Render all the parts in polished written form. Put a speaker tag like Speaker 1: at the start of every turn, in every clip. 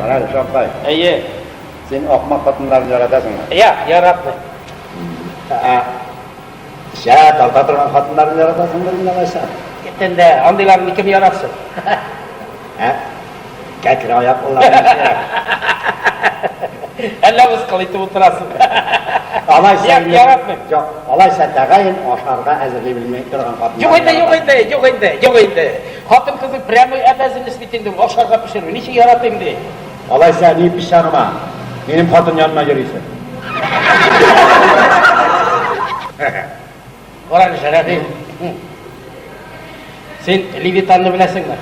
Speaker 1: Qaraylı, Şapkay.
Speaker 2: İyi.
Speaker 1: Sen okmaq xatınlarını yaratasın mı?
Speaker 2: Ya, yaratma.
Speaker 1: Talta turgan xatınlarını yaratasın mı? Bilmemezsen.
Speaker 2: Gittin de, andilarını kim yaratsın?
Speaker 1: Kekir ayak olarını
Speaker 2: Ellemiz kılıçtı oturasın.
Speaker 1: Alay sen
Speaker 2: yaratma.
Speaker 1: Yok, alay sen tağayın aşarga hazırlayı bilmeyi turgan xatınlarını.
Speaker 2: Yok indi. Hatun kızı premo ebezini istitindim, aşağıda pişirme. Niçin yaratayım diye?
Speaker 1: Alay sen iyi pişanıma. Benim xatın yanına geliyorsun.
Speaker 2: Oranı Şerefi. Sen Levitan'ı bilesin mi?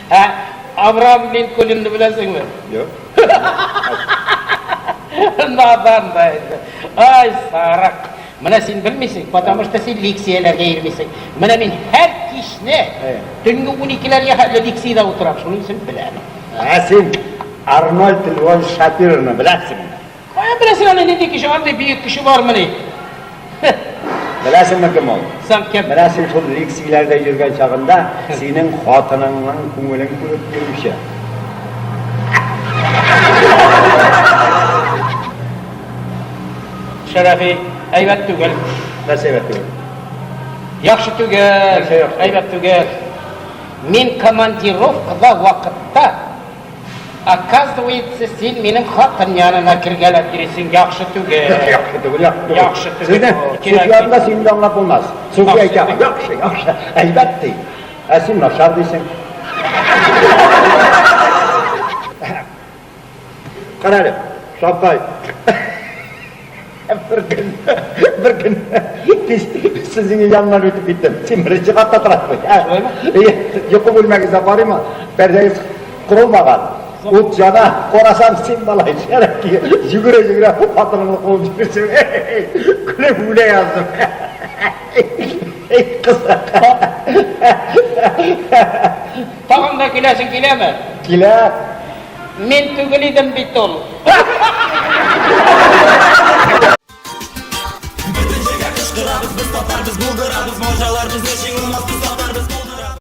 Speaker 2: Ha, Abraham Lincoln'u bilesin mi?
Speaker 1: Yok.
Speaker 2: Nadandaydı. Ay sarak. Mana sen bilmisin, потому что sen leksiyelerge girmisin. Mana men her kişne dünge 12'lerge hali leksiyada oturam, şunun için bilemem.
Speaker 1: Sen Arnold von Shapir'ını bilersin.
Speaker 2: Kaya bilesin hani ne kişi, anda büyük kişi var mı ne?
Speaker 1: Bilesin mi kim ol?
Speaker 2: Sen kim?
Speaker 1: Bilesin şu leksiyelerde yürgen çağında senin xatınının kumulun kurup yürümüş ya.
Speaker 2: Şerefi, ayvet tügel.
Speaker 1: Nasıl evet diyor?
Speaker 2: Yaxşı tügel, ayvet tügel. Men komandirovkada vaqtda оказывается sen menim xatın yanına kirgelep girisin, yaxşı tügel. Yaxşı tügel.
Speaker 1: Sufyan'da senin de anlap olmaz. Sufya yaxşı, elbette. Sen naşar değilsin. Kararım, Şapkay. Bir gün sizin yanından ötüp gittim. Sen birinci katta tarafı. Yoku bölmekizde var mı? Perdeyi kurulmadan. Ut cana, korasan sen balayı şeref ki. Yürüye patronunu kovup çıkırsın. Güle yazdım. Ey kız.
Speaker 2: Tağım da gülesin, güleme.
Speaker 1: Gile.
Speaker 2: Men tügelidim bit ol.